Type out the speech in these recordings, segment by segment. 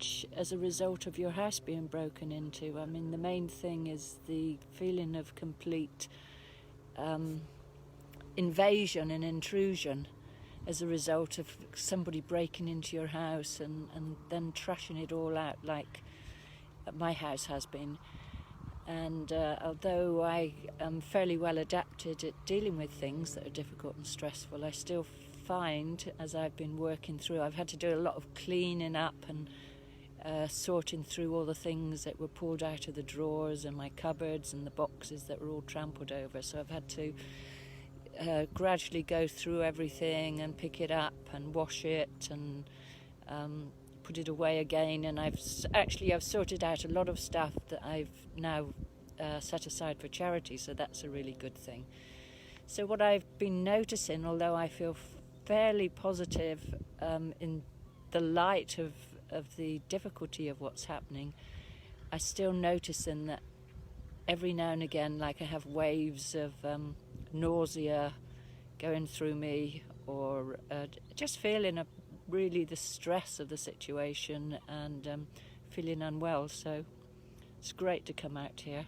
much as a result of your house being broken into. I mean, the main thing is the feeling of complete invasion and intrusion as a result of somebody breaking into your house and then trashing it all out like my house has been. And although I am fairly well adapted at dealing with things that are difficult and stressful, I still find, as I've been working through, I've had to do a lot of cleaning up and sorting through all the things that were pulled out of the drawers and my cupboards and the boxes that were all trampled over. So I've had to gradually go through everything and pick it up and wash it and put it away again. And I've sorted out a lot of stuff that I've now set aside for charity, so that's a really good thing. So what I've been noticing, although I feel fairly positive in the light of the difficulty of what's happening, I still noticing that every now and again, like I have waves of nausea going through me, or just feeling really the stress of the situation and feeling unwell. So it's great to come out here.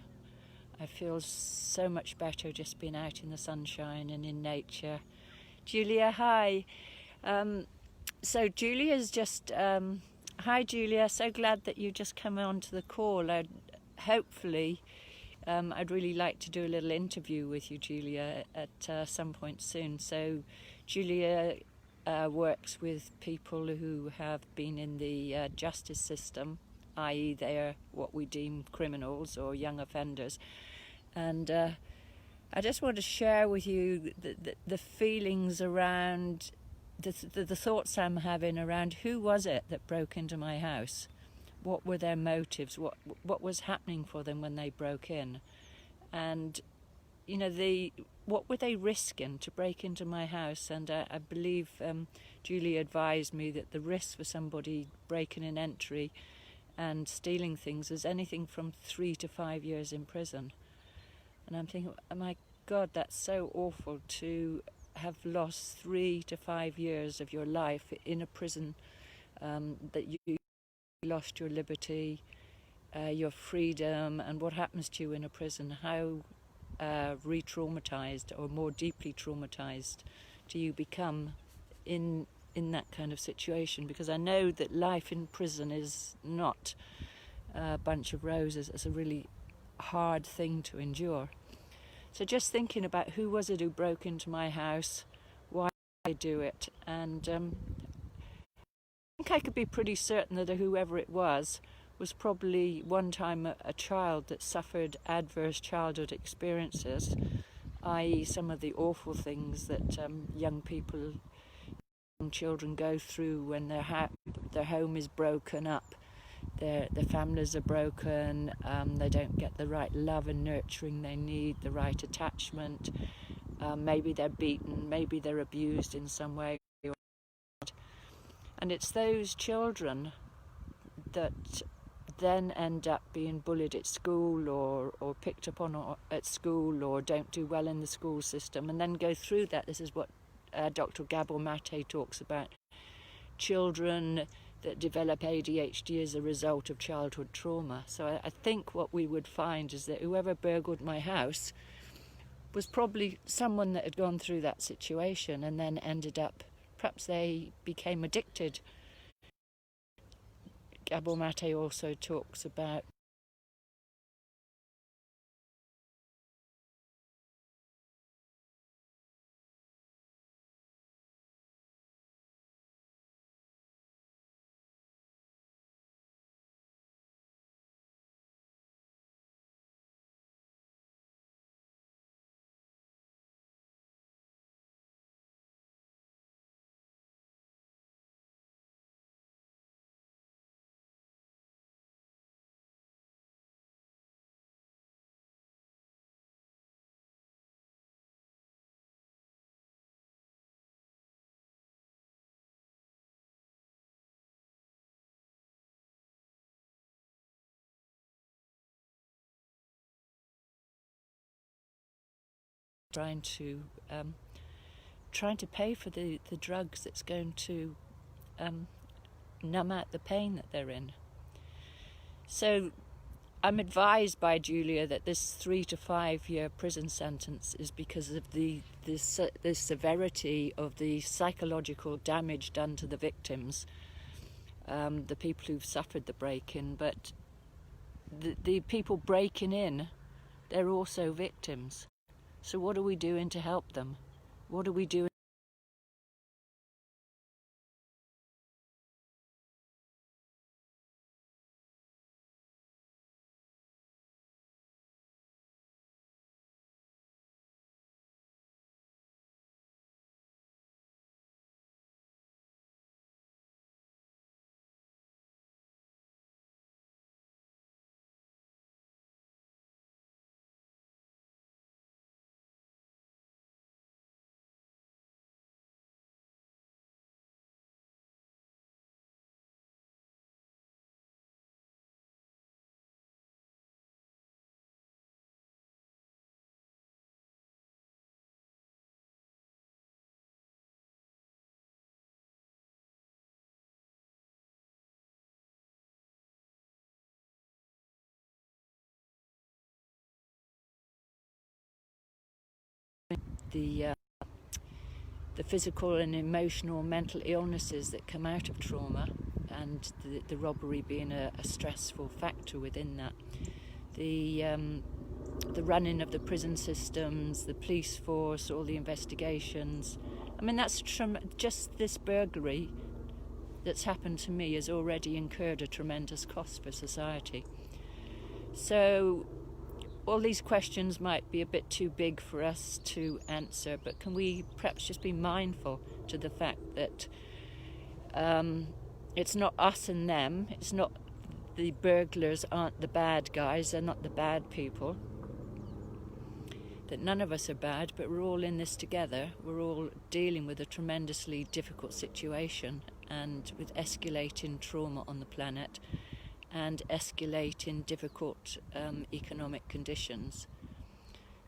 I feel so much better just being out in the sunshine and in nature. Julia, hi. So Julia's just hi Julia, so glad that you just come on to the call. Hopefully I'd really like to do a little interview with you, Julia, at some point soon. So Julia works with people who have been in the justice system, i.e. they're what we deem criminals or young offenders. And I just want to share with you the feelings around, the thoughts I'm having around who was it that broke into my house? What were their motives? What was happening for them when they broke in? And, you know, what were they risking to break into my house? And I believe Julie advised me that the risk for somebody breaking an entry and stealing things is anything from 3 to 5 years in prison. And I'm thinking, oh my God, that's so awful to have lost 3 to 5 years of your life in a prison, that you lost your liberty, your freedom, and what happens to you in a prison. How re-traumatized or more deeply traumatized do you become in that kind of situation? Because I know that life in prison is not a bunch of roses. It's a really hard thing to endure. So just thinking about who was it who broke into my house, why did they do it, and I think I could be pretty certain that whoever it was probably one time a child that suffered adverse childhood experiences, i.e. some of the awful things that young children go through when their home is broken up, their families are broken, they don't get the right love and nurturing they need, the right attachment, maybe they're beaten, maybe they're abused in some way. And it's those children that then end up being bullied at school or picked up on at school or don't do well in the school system and then go through that. This is what Dr. Gabor Mate talks about. Children that develop ADHD as a result of childhood trauma. So I think what we would find is that whoever burgled my house was probably someone that had gone through that situation and then ended up, perhaps they became addicted. Gabor Mate also talks about trying to pay for the drugs that's going to numb out the pain that they're in. So I'm advised by Julia that this 3 to 5 year prison sentence is because of the severity of the psychological damage done to the victims, the people who've suffered the break-in. But the people breaking in, they're also victims. So what are we doing to help them? What are we doing? The physical and emotional mental illnesses that come out of trauma, and the robbery being a stressful factor within that. The running of the prison systems, the police force, all the investigations. I mean, just this burglary that's happened to me has already incurred a tremendous cost for society. So all these questions might be a bit too big for us to answer, but can we perhaps just be mindful to the fact that it's not us and them, it's not the burglars aren't the bad guys, they're not the bad people, that none of us are bad, but we're all in this together. We're all dealing with a tremendously difficult situation and with escalating trauma on the planet and escalating difficult economic conditions,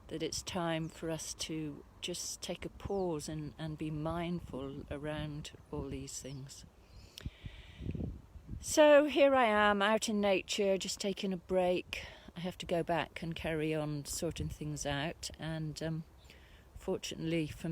that it's time for us to just take a pause and be mindful around all these things. So here I am out in nature, just taking a break. I have to go back and carry on sorting things out, and fortunately for